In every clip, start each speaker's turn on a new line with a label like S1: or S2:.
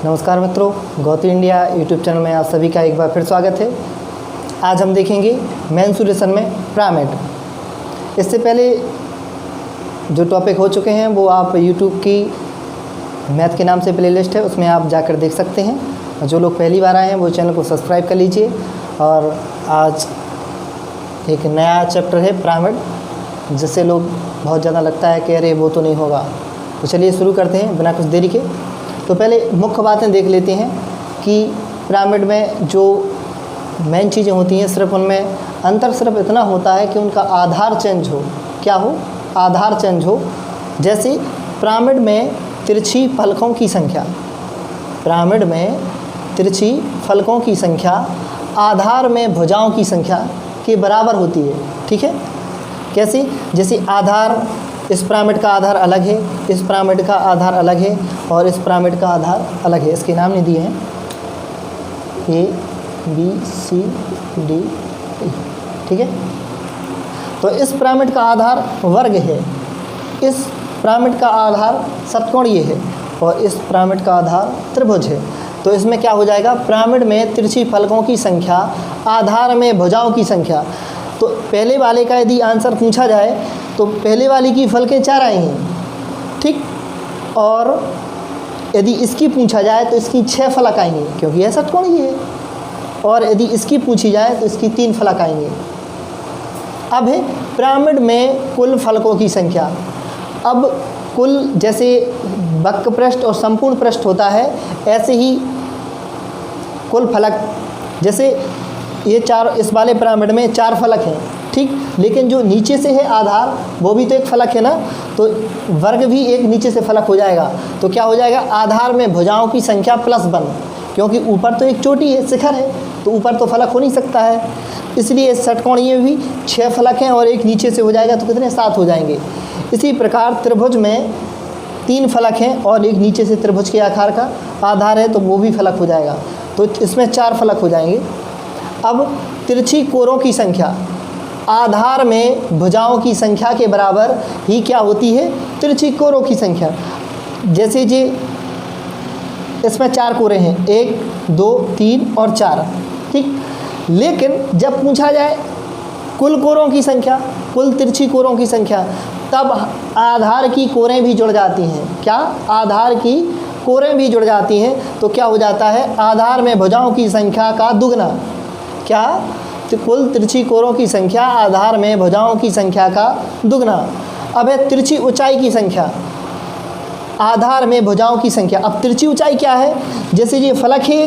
S1: नमस्कार मित्रों, Gauti India YouTube channel में आप सभी का एक बार फिर स्वागत है। आज हम देखेंगे मेंसुरेशन में पिरामिड। इससे पहले जो टॉपिक हो चुके हैं वो आप यूट्यूब की मैथ के नाम से प्लेलिस्ट है, उसमें आप जाकर देख सकते हैं। जो लोग पहली बार आए हैं वो चैनल को सब्सक्राइब कर लीजिए। और आज एक नया चैप्टर है पिरामिड, जिससे लोग बहुत ज़्यादा लगता है कि अरे वो तो नहीं होगा। तो चलिए शुरू करते हैं बिना कुछ देरी के। तो पहले मुख्य बातें देख लेते हैं कि पिरामिड में जो मेन चीज़ें होती हैं सिर्फ उनमें अंतर सिर्फ इतना होता है कि उनका आधार चेंज हो। क्या हो? आधार चेंज हो। जैसे पिरामिड में तिरछी फलकों की संख्या, पिरामिड में तिरछी फलकों की संख्या आधार में भुजाओं की संख्या के बराबर होती है। ठीक है? कैसे? जैसे आधार, इस पिरामिड का आधार अलग है, इस पिरामिड का आधार अलग है और इस पिरामिड का आधार अलग है। इसके नाम नहीं दिए हैं, A B C D E. ठीक है? तो इस पिरामिड का आधार वर्ग है, इस पिरामिड का आधार षटकोणीय है और इस पिरामिड का आधार त्रिभुज है। तो इसमें क्या हो जाएगा? पिरामिड में तिरछी फलकों की संख्या आधार में भुजाओं की संख्या। तो पहले वाले का यदि आंसर पूछा जाए तो पहले वाले की फलकें 4 आई हैं, ठीक। और यदि इसकी पूछा जाए तो इसकी 6 फलक आएंगे, क्योंकि यह षटकोणीय है। और यदि इसकी पूछी जाए तो इसकी 3 फलक आएंगे। अब है पिरामिड में कुल फलकों की संख्या। अब कुल, जैसे वक्र पृष्ठ और संपूर्ण पृष्ठ होता है, ऐसे ही कुल फलक, जैसे ये 4, इस वाले पिरामिड में 4 फलक हैं, ठीक। लेकिन जो नीचे से है आधार, वो भी तो एक फलक है ना, तो वर्ग भी एक नीचे से फलक हो जाएगा। तो क्या हो जाएगा? आधार में भुजाओं की संख्या +1, क्योंकि ऊपर तो एक चोटी है, शिखर है, तो ऊपर तो फलक हो नहीं सकता है। इसलिए षटकोणीय भी 6 फलक हैं और एक नीचे से हो जाएगा, तो कितने? 7 हो जाएंगे। इसी प्रकार त्रिभुज में 3 फलक हैं और एक नीचे से त्रिभुज के आकार का आधार है, तो वो भी फलक हो जाएगा। तो इसमें 4 फलक हो जाएंगे। अब तिरछी कोरों की संख्या आधार में भुजाओं की संख्या के बराबर ही क्या होती है? तिरछी कोरों की संख्या। जैसे जी इसमें 4 कोरे हैं, 1 2 3 और 4, ठीक। लेकिन जब पूछा जाए कुल कोरों की संख्या, कुल तिरछी कोरों की संख्या, तब आधार की कोरें भी जुड़ जाती हैं। क्या? आधार की कोरें भी जुड़ जाती हैं। तो क्या हो जाता है? आधार में भुजाओं की संख्या का दुगना। क्या? तो कुल तिरछी कोरों की संख्या आधार में भुजाओं की संख्या का दुगना। अब है तिरछी ऊंचाई की संख्या आधार में भुजाओं की संख्या। अब तिरछी ऊंचाई क्या है? जैसे ये फलक है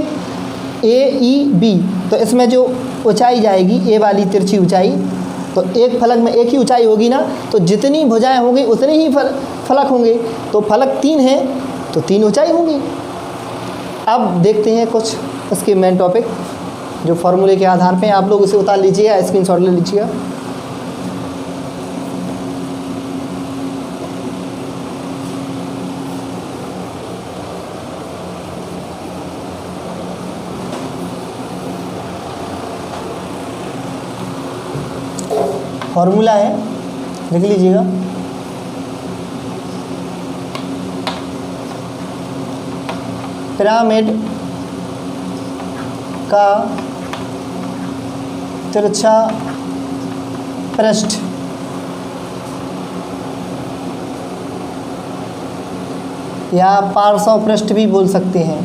S1: ए ई बी, तो इसमें जो ऊंचाई जाएगी, ए वाली तिरछी ऊंचाई, तो एक फलक में एक ही ऊंचाई होगी ना, तो जितनी भुजाएं होंगी उतने ही फलक होंगे। तो फलक 3 है तो 3 ऊंचाई होंगी। अब देखते हैं कुछ इसके मेन टॉपिक, जो फॉर्मूले के आधार पे आप लोग उसे उतार लीजिए या स्क्रीनशॉट ले लीजिएगा। फॉर्मूला है, लिख लीजिएगा। पिरामिड का तिरछा पृष्ठ या पार्श्व पृष्ठ भी बोल सकते हैं।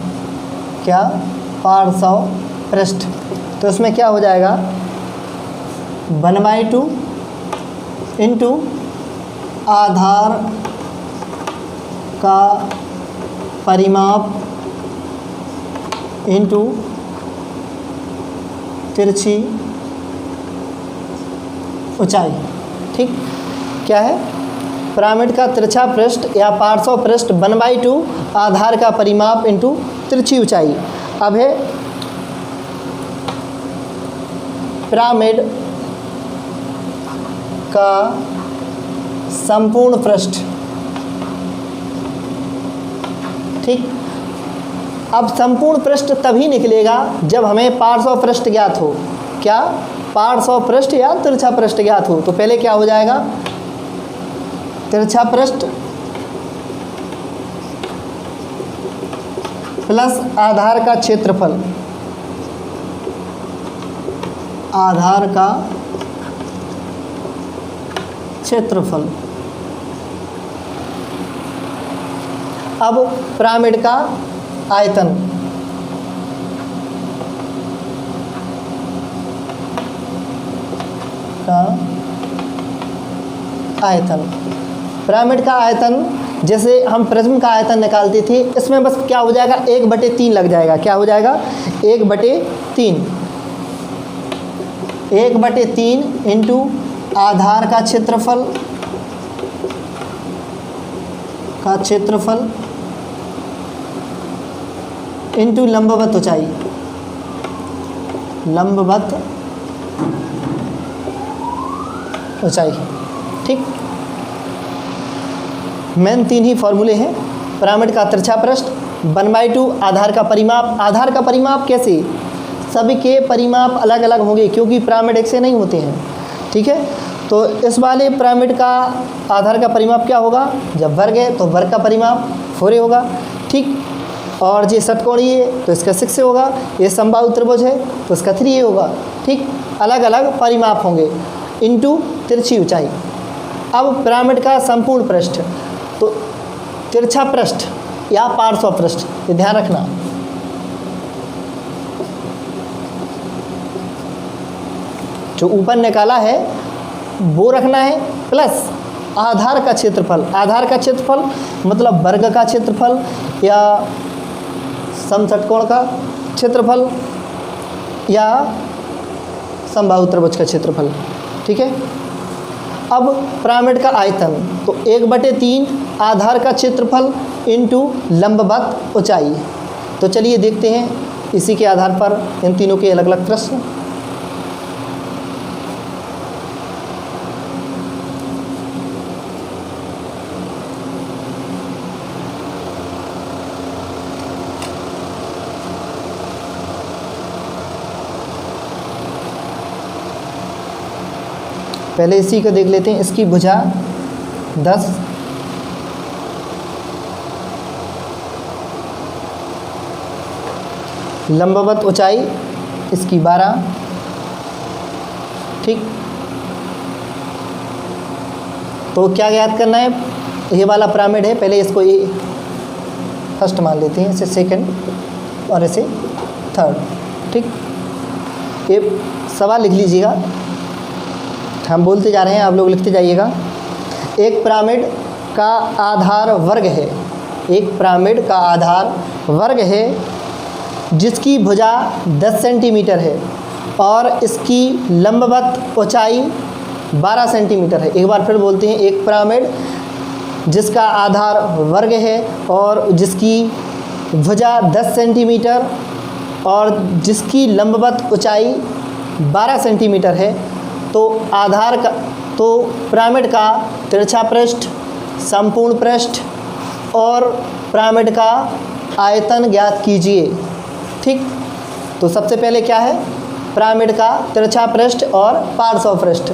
S1: क्या? पार्श्व पृष्ठ। तो इसमें क्या हो जाएगा? 1/2 इंटू आधार का परिमाप इंटू तिरछी ऊंचाई, ठीक। क्या है? पिरामिड का तिरछा पृष्ठ या पार्श्व पृष्ठ 1/2 आधार का परिमाप इंटू तिरछी ऊंचाई। अब है पिरामिड का संपूर्ण पृष्ठ, ठीक। अब संपूर्ण पृष्ठ तभी निकलेगा जब हमें पार्श्व पृष्ठ ज्ञात हो। क्या? पार्श्व पृष्ठ या तिरछा पृष्ठ ज्ञात हो। तो पहले क्या हो जाएगा? तिरछा पृष्ठ प्लस आधार का क्षेत्रफल, आधार का क्षेत्रफल। अब पिरामिड का आयतन, पिरामिड का आयतन जैसे हम प्रिज्म का आयतन निकालते थे, इसमें बस क्या हो जाएगा, 1/3 लग जाएगा। क्या हो जाएगा, 1/3, 1/3 इंटू आधार का क्षेत्रफल, इंटू लंबवत ऊंचाई, लंबवत ऊंचाई। ठीक, मेन 3 ही फॉर्मूले हैं। पिरामिड का तिरछा पृष्ठ, 1/2 आधार का परिमाप। आधार का परिमाप कैसे, सभी के परिमाप अलग अलग होंगे क्योंकि पिरामिड एक से नहीं होते हैं। ठीक है, तो इस वाले पिरामिड का आधार का परिमाप क्या होगा, जब वर्ग है तो वर्ग का परिमाप 4 होगा। ठीक, और ये षटकोणीय है तो इसका 6 होगा, ये समबाहु त्रिभुज है तो इसका 3 होगा। ठीक, अलग अलग परिमाप होंगे इंटू तिरछी ऊंचाई। अब पिरामिड का संपूर्ण पृष्ठ, तो तिरछा पृष्ठ या पार्श्व पृष्ठ, ये ध्यान रखना। जो ऊपर निकाला है वो रखना है, प्लस आधार का क्षेत्रफल। आधार का क्षेत्रफल मतलब वर्ग का क्षेत्रफल या समषटकोण का क्षेत्रफल या समबाहु त्रिभुज का क्षेत्रफल। ठीक है, अब पिरामिड का आयतन, तो 1/3 आधार का क्षेत्रफल इंटू लंबवत ऊंचाई। तो चलिए देखते हैं इसी के आधार पर इन तीनों के अलग अलग प्रश्न। पहले इसी को देख लेते हैं। इसकी भुजा 10, लंबवत ऊंचाई इसकी 12। ठीक, तो क्या याद करना है, ये वाला पिरामिड है, पहले इसको ये फर्स्ट मान लेते हैं, इसे सेकंड और इसे थर्ड। ठीक, ये सवाल लिख लीजिएगा, हम बोलते जा रहे हैं, आप लोग लिखते जाइएगा। एक पिरामिड का आधार वर्ग है, एक पिरामिड का आधार वर्ग है जिसकी भुजा 10 सेंटीमीटर है और इसकी लंबवत ऊंचाई 12 सेंटीमीटर है। एक बार फिर बोलते हैं, एक पिरामिड जिसका आधार वर्ग है और जिसकी भुजा 10 सेंटीमीटर और जिसकी लंबवत ऊंचाई 12 सेंटीमीटर है, तो आधार का, तो पिरामिड का तिरछा पृष्ठ, संपूर्ण पृष्ठ और पिरामिड का आयतन ज्ञात कीजिए। ठीक, तो सबसे पहले क्या है, पिरामिड का तिरछा पृष्ठ और पार्श्व पृष्ठ।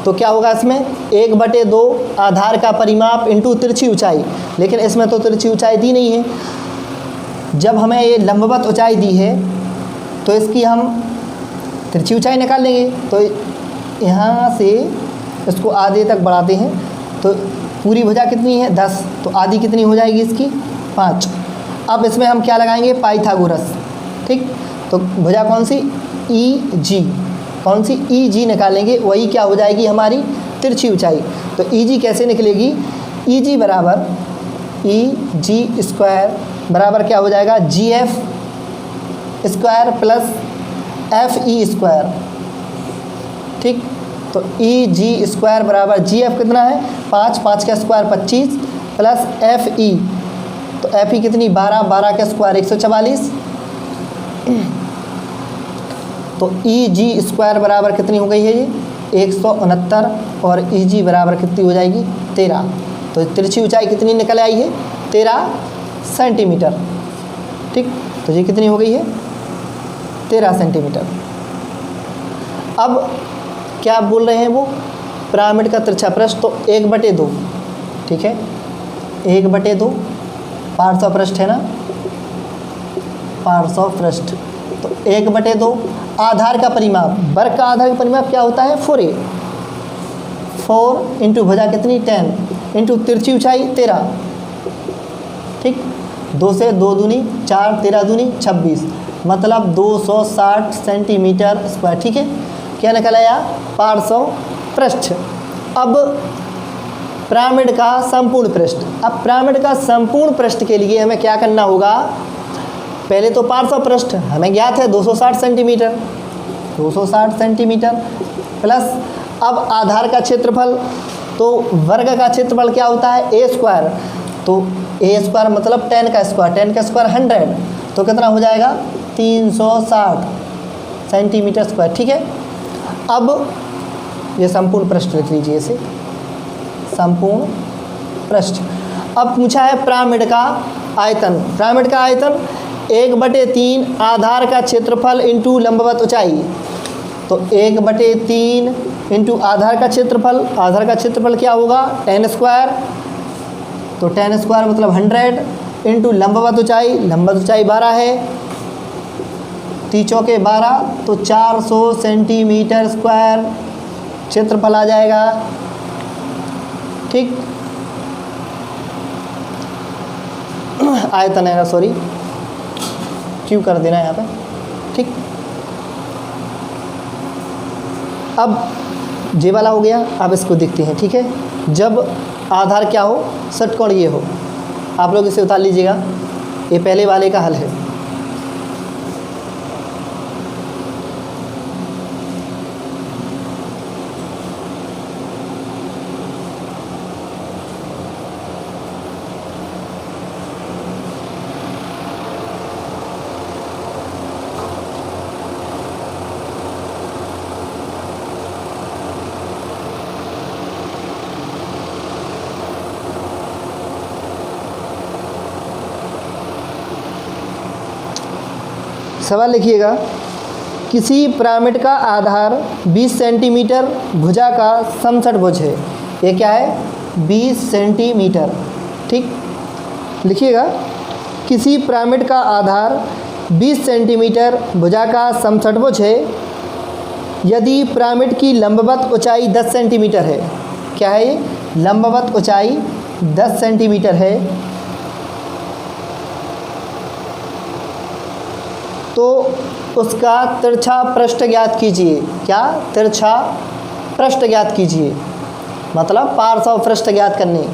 S1: तो क्या होगा इसमें, 1/2 आधार का परिमाप इंटू तिरछी ऊंचाई, लेकिन इसमें तो तिरछी ऊंचाई दी नहीं है। जब हमें ये लंबवत ऊंचाई दी है तो इसकी हम तिरछी ऊंचाई निकाल लेंगे। तो यहाँ से इसको आधे तक बढ़ाते हैं, तो पूरी भुजा कितनी है 10, तो आधी कितनी हो जाएगी इसकी 5। अब इसमें हम क्या लगाएंगे, पाइथागोरस। ठीक, तो भुजा कौन सी, ई जी, कौन सी, ई जी निकालेंगे, वही क्या हो जाएगी हमारी तिरछी ऊंचाई। तो ई जी कैसे निकलेगी, ई जी बराबर ई जी स्क्वायर बराबर क्या हो जाएगा, G F square plus F E square. ठीक, तो ई जी स्क्वायर बराबर जी एफ कितना है 5, 5 का स्क्वायर 25 प्लस एफ ई, तो एफ ई कितनी 12, 12 का स्क्वायर 144। तो ई जी स्क्वायर बराबर कितनी हो गई है ये 169 और ई जी बराबर कितनी हो जाएगी 13। तो तिरछी ऊंचाई कितनी निकल आई है 13 सेंटीमीटर। ठीक, तो ये कितनी हो गई है 13 सेंटीमीटर। अब क्या बोल रहे हैं वो, पिरामिड का तिरछा पृष्ठ, तो 1/2। ठीक है, 1/2 पार्श्व पृष्ठ है ना, पार्श्वपृष्ठ। तो 1/2 आधार का परिमाप, वर्ग का आधार का परिमाप क्या होता है 4a, 4 इंटू भुजा कितनी 10 इंटू तिरछी ऊंचाई 13, ठीक, 2 से 2 दूनी 4, 13 दूनी 26, मतलब 260 सेंटीमीटर स्क्वायर। ठीक है, क्या निकल आया पार्श्वपृष्ठ। अब पिरामिड का संपूर्ण पृष्ठ, अब पिरामिड का संपूर्ण पृष्ठ के लिए हमें क्या करना होगा, पहले तो पार्श्वपृष्ठ हमें ज्ञात है 260 सेंटीमीटर, 260 सेंटीमीटर प्लस अब आधार का क्षेत्रफल, तो वर्ग का क्षेत्रफल क्या होता है ए स्क्वायर, तो ए स्क्वायर मतलब 10 का स्क्वायर, 10 का स्क्वायर 100, तो कितना हो जाएगा 360 सेंटीमीटर स्क्वायर। ठीक है, अब ये संपूर्ण पृष्ठ लिख लीजिए इसे, संपूर्ण पृष्ठ। अब पूछा है पिरामिड का आयतन, पिरामिड का आयतन 1/3 आधार का क्षेत्रफल इंटू लंबवत ऊंचाई, तो 1/3 इंटू आधार का क्षेत्रफल, आधार का क्षेत्रफल क्या होगा 10 स्क्वायर, तो 10 स्क्वायर मतलब 100 इंटू लंबवत ऊंचाई, लंबवत ऊंचाई 12 है, 3 चौके 12, तो 400 सेंटीमीटर स्क्वायर क्षेत्रफल आ जाएगा। ठीक, आयतन है, सॉरी क्यों कर देना यहाँ पे। ठीक, अब ये वाला हो गया, अब इसको देखते हैं। ठीक है, जब आधार क्या हो षटकोण ये हो, आप लोग इसे उतार लीजिएगा, ये पहले वाले का हल है। सवाल लिखिएगा, किसी पिरामिड का आधार 20 सेंटीमीटर, भुजा का समषटभुज है, ये क्या है 20 सेंटीमीटर। ठीक, लिखिएगा, किसी पिरामिड का आधार 20 सेंटीमीटर, भुजा का समषटभुज है, यदि पिरामिड की लंबवत ऊंचाई 10 सेंटीमीटर है, क्या है ये लंबवत ऊंचाई 10 सेंटीमीटर है, तो उसका तिरछा पृष्ठ ज्ञात कीजिए। क्या तिरछा पृष्ठ ज्ञात कीजिए, मतलब पार्श्व पृष्ठ ज्ञात करने।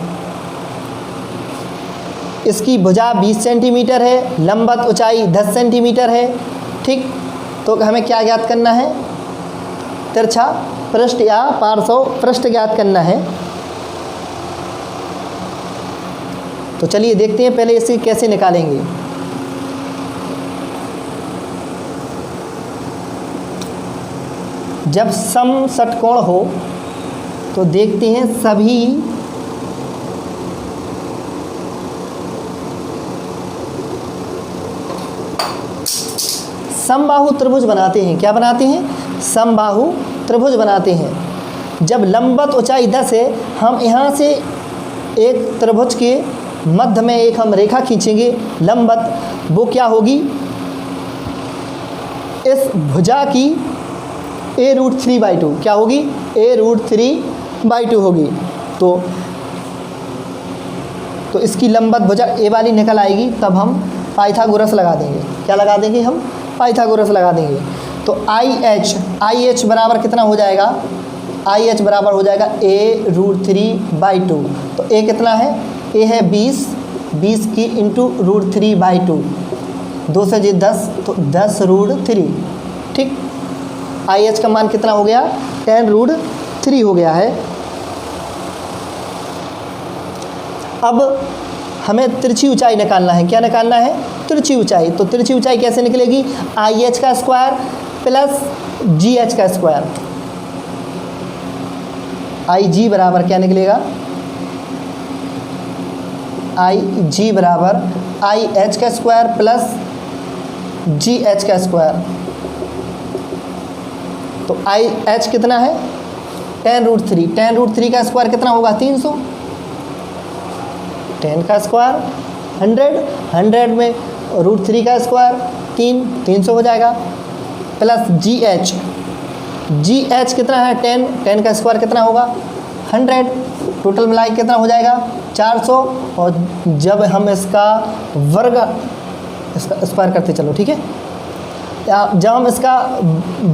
S1: इसकी भुजा 20 सेंटीमीटर है, लंबवत ऊंचाई 10 सेंटीमीटर है। ठीक, तो हमें क्या ज्ञात करना है, तिरछा पृष्ठ या पार्श्व पृष्ठ ज्ञात करना है। तो चलिए देखते हैं पहले इसे कैसे निकालेंगे। जब समषटकोण हो तो देखते हैं सभी समबाहु त्रिभुज बनाते हैं। क्या बनाते हैं, समबाहु त्रिभुज बनाते हैं। जब लंबवत ऊंचाई 10 है, हम यहाँ से एक त्रिभुज के मध्य में एक हम रेखा खींचेंगे लंबवत, वो क्या होगी, इस भुजा की a√3/2 क्या होगी, a√3/2 होगी। तो इसकी लंबवत भुजा ए वाली निकल आएगी, तब हम पाइथागोरस लगा देंगे। क्या लगा देंगे हम, पाइथागोरस लगा देंगे। तो IH बराबर कितना हो जाएगा, IH बराबर हो जाएगा a√3/2। तो a कितना है, a है 20 की इंटू √3/2, 2 से जी 10, तो 10√3। ठीक, IH का मान कितना हो गया 10√3 हो गया है। अब हमें तिरछी ऊंचाई निकालना है। क्या निकालना है, तिरछी ऊंचाई। तो तिरछी ऊंचाई कैसे निकलेगी, IH का स्क्वायर प्लस GH का स्क्वायर। IG बराबर क्या निकलेगा, IG बराबर IH का स्क्वायर प्लस GH का स्क्वायर। तो IH कितना है 10√3, 10√3 का स्क्वायर कितना होगा 300, 10 का स्क्वायर 100, 100 में √3 का स्क्वायर 300 हो जाएगा, प्लस जी एच कितना है 10 का स्क्वायर कितना होगा 100, टोटल मिला के कितना हो जाएगा 400। और जब हम इसका स्क्वायर करते चलो, ठीक है, जब हम इसका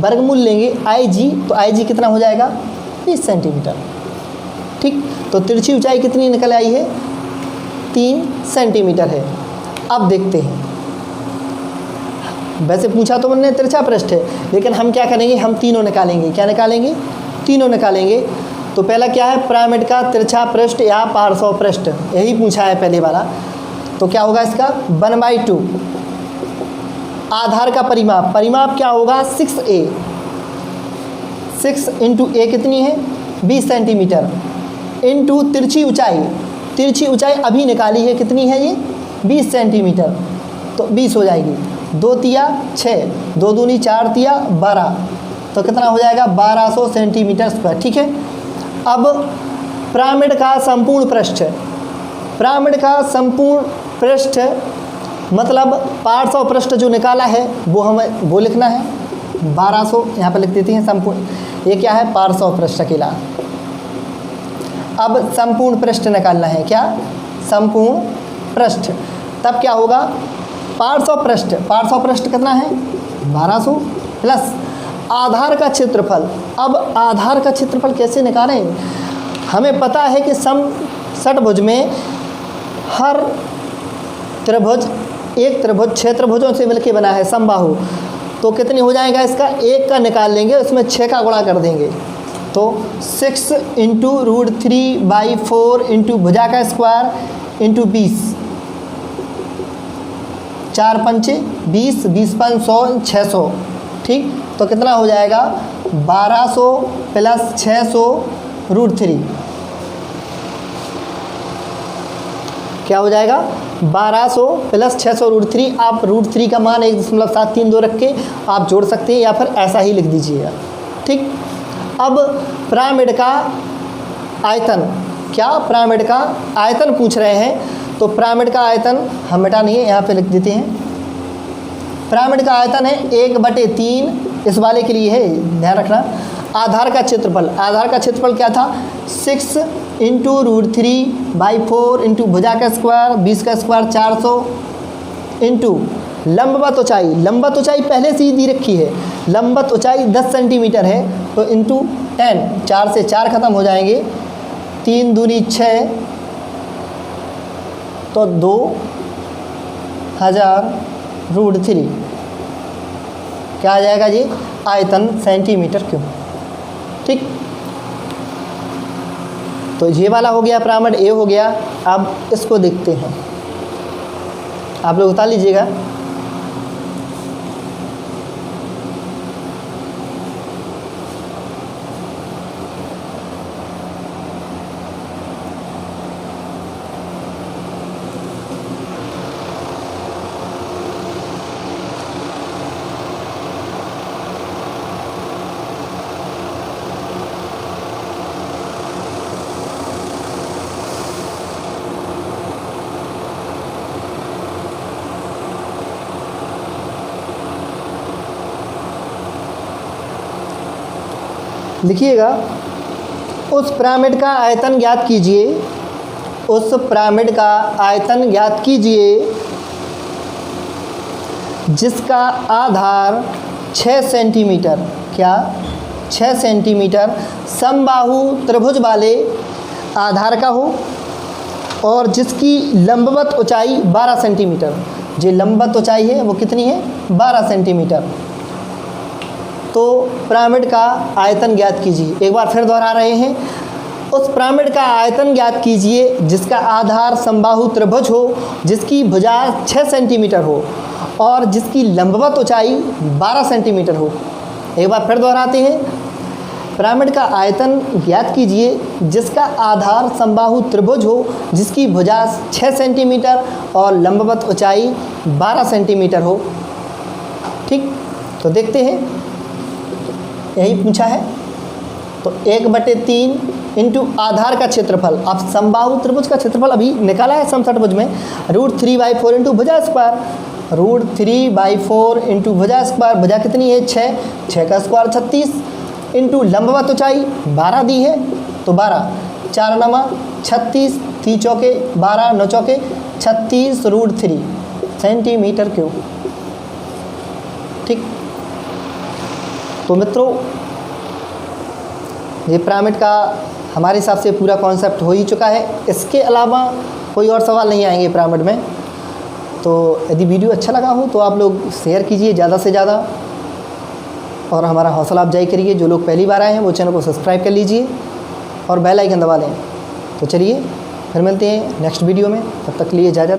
S1: वर्गमूल लेंगे आई जी, तो आई जी कितना हो जाएगा 20 सेंटीमीटर। ठीक, तो तिरछी ऊंचाई कितनी निकल आई है 3 सेंटीमीटर है। अब देखते हैं, वैसे पूछा तो मैंने तिरछा पृष्ठ है, लेकिन हम क्या करेंगे, हम तीनों निकालेंगे। क्या निकालेंगे, तीनों निकालेंगे। तो पहला क्या है, पिरामिड का तिरछा पृष्ठ या पार्श्व पृष्ठ, यही पूछा है पहले वाला। तो क्या होगा इसका 1/2। आधार का परिमाप क्या होगा 6a, 6 इंटू ए कितनी है 20 सेंटीमीटर, इंटू तिरछी ऊंचाई अभी निकाली है, कितनी है ये 20 सेंटीमीटर, तो 20 हो जाएगी। 2 तिया 6, 2 दूनी 4 तिया 12, तो कितना हो जाएगा 1200 सेंटीमीटर स्क्वायर। ठीक है, अब पिरामिड का संपूर्ण पृष्ठ मतलब पार्श्व पृष्ठ जो निकाला है वो हमें वो लिखना है 1200, यहाँ पर लिख देते हैं संपूर्ण। ये क्या है पार्श्व पृष्ठ अकेला। अब संपूर्ण पृष्ठ निकालना है, क्या संपूर्ण पृष्ठ, तब क्या होगा पार्श्व पृष्ठ कितना है 1200 प्लस आधार का क्षेत्रफल। अब आधार का क्षेत्रफल कैसे निकालें, हमें पता है कि षटभुज में हर त्रिभुज एक त्रिभुज 6 त्रिभुजों से मिलकर बना है समबाहु, तो कितने हो जाएगा इसका 1 का निकाल लेंगे, उसमें 6 का गुणा कर देंगे, तो 6 इंटू √3/4 इंटू भुजा का स्क्वायर इंटू 20, 4 पंचे 20, 20 5 100, 600। ठीक, तो कितना हो जाएगा 1200 प्लस 600 √3, क्या हो जाएगा 1200 प्लस 600 √3। आप √3 का मान 1.732 रख के आप जोड़ सकते हैं, या फिर ऐसा ही लिख दीजिएगा। ठीक, अब पिरामिड का आयतन, क्या पिरामिड का आयतन पूछ रहे हैं, तो पिरामिड का आयतन हम मिटा नहीं है, यहाँ पे लिख देते हैं। पिरामिड का आयतन है 1/3, इस वाले के लिए है, ध्यान रखना। आधार का क्षेत्रफल क्या था 6 इंटू √3/4 इंटू भुजा का स्क्वायर 20 का स्क्वायर 400 इंटू लंबवत ऊंचाई पहले से ही दी रखी है, लंबवत ऊंचाई 10 सेंटीमीटर है, तो इंटू 10, 4 से 4 खत्म हो जाएंगे, 3 दूनी 6, तो 2000 √3, क्या आ जाएगा जी आयतन सेंटीमीटर क्यूब। ठीक, तो ये वाला हो गया पिरामिड ए हो गया। अब इसको देखते हैं, आप लोग उतार लीजिएगा। लिखिएगा, उस पिरामिड का आयतन ज्ञात कीजिए, जिसका आधार 6 सेंटीमीटर, क्या 6 सेंटीमीटर समबाहु त्रिभुज वाले आधार का हो, और जिसकी लंबवत ऊंचाई 12 सेंटीमीटर, जो लंबवत ऊंचाई है वो कितनी है 12 सेंटीमीटर। तो पिरामिड का आयतन ज्ञात कीजिए। एक बार फिर दोहरा रहे हैं, उस पिरामिड का आयतन ज्ञात कीजिए जिसका आधार समबाहु त्रिभुज हो, जिसकी भुजा 6 सेंटीमीटर हो, और जिसकी लंबवत ऊंचाई 12 सेंटीमीटर हो। एक बार फिर दोहराते हैं, पिरामिड का आयतन ज्ञात कीजिए जिसका आधार समबाहु त्रिभुज हो, जिसकी भुजा 6 सेंटीमीटर और लंबवत ऊंचाई 12 सेंटीमीटर हो। ठीक, तो देखते हैं, यही पूछा है। तो 1/3 इंटू आधार का क्षेत्रफल, अब समबाहु त्रिभुज का क्षेत्रफल अभी निकाला है समषटभुज में, √3/4 इंटू भुजा स्क्वायर, √3/4 इंटू भुजा स्क्वायर, भुजा कितनी है 6, 6 का स्क्वायर 36 इंटू लंबवत ऊंचाई 12 दी है तो 12, 4 नमा 36, 3 चौके 12, 9 चौके 36 √3 सेंटीमीटर क्यूब। ठीक, तो मित्रों ये पिरामिड का हमारे हिसाब से पूरा कॉन्सेप्ट हो ही चुका है। इसके अलावा कोई और सवाल नहीं आएंगे पिरामिड में। तो यदि वीडियो अच्छा लगा हो तो आप लोग शेयर कीजिए ज़्यादा से ज़्यादा और हमारा हौसला अफजाई करिए। जो लोग पहली बार आए हैं वो चैनल को सब्सक्राइब कर लीजिए और बेल आइकन दबा लें। तो चलिए फिर मिलते हैं नेक्स्ट वीडियो में, तब तक के लिए इजाज़त।